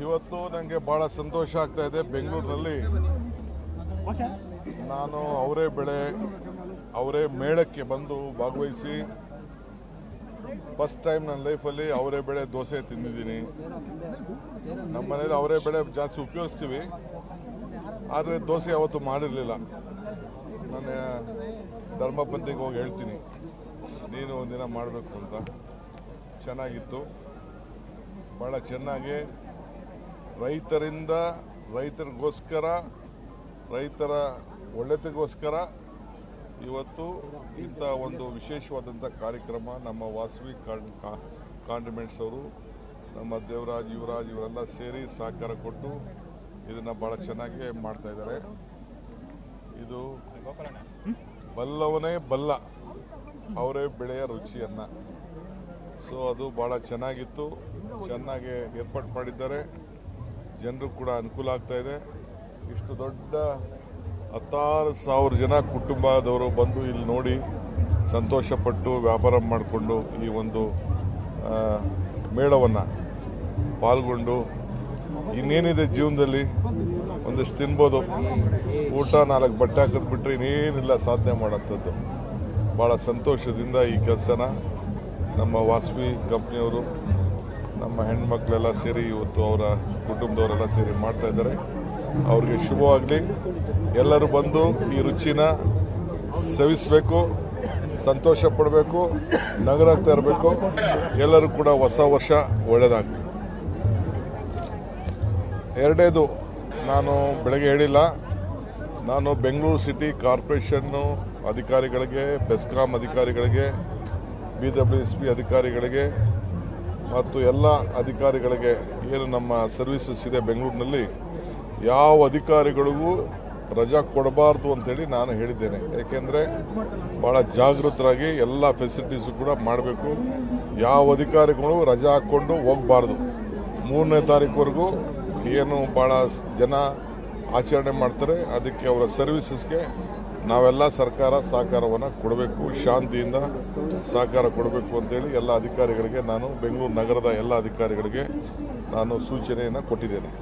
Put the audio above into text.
ಇವತ್ತು ನನಗೆ ಭಾಳ ಸಂತೋಷ ಆಗ್ತಾ ಇದೆ. ಬೆಂಗಳೂರಿನಲ್ಲಿ ನಾನು ಅವರೇ ಬೆಳೆ ಅವರೇ ಮೇಳಕ್ಕೆ ಬಂದು ಭಾಗವಹಿಸಿ ಫಸ್ಟ್ ಟೈಮ್ ನನ್ನ ಲೈಫಲ್ಲಿ ಅವರೇ ಬೆಳೆ ದೋಸೆ ತಿಂದಿದ್ದೀನಿ. ನಮ್ಮ ಮನೇಲಿ ಅವರೇ ಬೆಳೆ ಜಾಸ್ತಿ ಉಪಯೋಗಿಸ್ತೀವಿ, ಆದರೆ ದೋಸೆ ಯಾವತ್ತೂ ಮಾಡಿರಲಿಲ್ಲ. ನಾನು ಧರ್ಮಪತ್ನಿಗೆ ಹೋಗಿ ಹೇಳ್ತೀನಿ, ನೀನು ಒಂದಿನ ಮಾಡಬೇಕು ಅಂತ. ಚೆನ್ನಾಗಿತ್ತು, ಭಾಳ ಚೆನ್ನಾಗಿ ರೈತರಿಗೋಸ್ಕರ ರೈತರ ಒಳ್ಳೆತಗೋಸ್ಕರ ಇವತ್ತು ಇಂಥ ಒಂದು ವಿಶೇಷವಾದಂಥ ಕಾರ್ಯಕ್ರಮ ನಮ್ಮ ವಾಸವಿ ಕಾಂಡಿಮೆಂಟ್ಸ್ ಅವರು, ನಮ್ಮ ದೇವರಾಜ್, ಯುವರಾಜ್ ಇವರೆಲ್ಲ ಸೇರಿ ಸಹಕಾರ ಕೊಟ್ಟು ಇದನ್ನು ಭಾಳ ಚೆನ್ನಾಗಿ ಮಾಡ್ತಾ ಇದ್ದಾರೆ. ಇದು ಬಲ್ಲವನೇ ಬಲ್ಲ ಅವರೇ ಬೆಳೆಯ ರುಚಿಯನ್ನು. ಸೊ ಅದು ಭಾಳ ಚೆನ್ನಾಗಿತ್ತು, ಚೆನ್ನಾಗಿ ಏರ್ಪಾಡು ಮಾಡಿದ್ದಾರೆ. ಜನರು ಕೂಡ ಅನುಕೂಲ ಆಗ್ತಾ ಇದೆ. ಇಷ್ಟು ದೊಡ್ಡ 16,000 ಜನ ಕುಟುಂಬದವರು ಬಂದು ಇಲ್ಲಿ ನೋಡಿ ಸಂತೋಷಪಟ್ಟು ವ್ಯಾಪಾರ ಮಾಡಿಕೊಂಡು ಈ ಒಂದು ಮೇಳವನ್ನು ಪಾಲ್ಗೊಂಡು ಇನ್ನೇನಿದೆ ಜೀವನದಲ್ಲಿ ಒಂದಿಷ್ಟು ತಿನ್ಬೋದು, ಊಟ 4 ಬಟ್ಟೆ ಹಾಕಿದ್ ಬಿಟ್ಟರೆ ಇನ್ನೇನಿಲ್ಲ ಸಾಧನೆ ಮಾಡೋಂಥದ್ದು. ಭಾಳ ಸಂತೋಷದಿಂದ ಈ ಕೆಲಸನ ನಮ್ಮ ವಾಸವಿ ಕಂಪ್ನಿಯವರು, ನಮ್ಮ ಹೆಣ್ಮಕ್ಳೆಲ್ಲ ಸೇರಿ ಇವತ್ತು ಅವರ ಕುಟುಂಬದವರೆಲ್ಲ ಸೇರಿ ಮಾಡ್ತಾ ಇದ್ದಾರೆ. ಅವ್ರಿಗೆ ಶುಭವಾಗಲಿ. ಎಲ್ಲರೂ ಬಂದು ಈ ರುಚಿನ ಸೇವಿಸಬೇಕು, ಸಂತೋಷ ಪಡಬೇಕು, ನಗರಾಗ್ತಾ ಇರಬೇಕು. ಎಲ್ಲರೂ ಕೂಡ ಹೊಸ ವರ್ಷ ಒಳ್ಳೆಯದಾಗಲಿ. ಎರಡನೇದು, ನಾನು ಬೆಳಗ್ಗೆ ಹೇಳಿಲ್ಲ, ನಾನು ಬೆಂಗಳೂರು ಸಿಟಿ ಕಾರ್ಪೊರೇಷನ್ನು ಅಧಿಕಾರಿಗಳಿಗೆ, ಬೆಸ್ಕಾಂ ಅಧಿಕಾರಿಗಳಿಗೆ, BWSP ಅಧಿಕಾರಿಗಳಿಗೆ ಮತ್ತು ಎಲ್ಲ ಅಧಿಕಾರಿಗಳಿಗೆ, ಏನು ನಮ್ಮ ಸರ್ವಿಸಸ್ ಇದೆ ಬೆಂಗಳೂರಿನಲ್ಲಿ, ಯಾವ ಅಧಿಕಾರಿಗಳಿಗೂ ರಜಾ ಕೊಡಬಾರ್ದು ಅಂತೇಳಿ ನಾನು ಹೇಳಿದ್ದೇನೆ. ಏಕೆಂದರೆ ಭಾಳ ಜಾಗೃತರಾಗಿ ಎಲ್ಲ ಫೆಸಿಲಿಟೀಸು ಕೂಡ ಮಾಡಬೇಕು. ಯಾವ ಅಧಿಕಾರಿಗಳು ರಜಾ ಹಾಕ್ಕೊಂಡು ಹೋಗಬಾರ್ದು. 3ನೇ ತಾರೀಕುವರೆಗೂ ಏನು ಭಾಳ ಜನ ಆಚರಣೆ ಮಾಡ್ತಾರೆ, ಅದಕ್ಕೆ ಅವರ ಸರ್ವಿಸಸ್ಗೆ ನಾವೆಲ್ಲ ಸರ್ಕಾರ ಸಹಕಾರವನ್ನು ಕೊಡಬೇಕು, ಶಾಂತಿಯಿಂದ ಸಹಕಾರ ಕೊಡಬೇಕು ಅಂತೇಳಿ ಎಲ್ಲ ಅಧಿಕಾರಿಗಳಿಗೆ, ನಾನು ಬೆಂಗಳೂರು ನಗರದ ಎಲ್ಲ ಅಧಿಕಾರಿಗಳಿಗೆ ನಾನು ಸೂಚನೆಯನ್ನು ಕೊಟ್ಟಿದ್ದೇನೆ.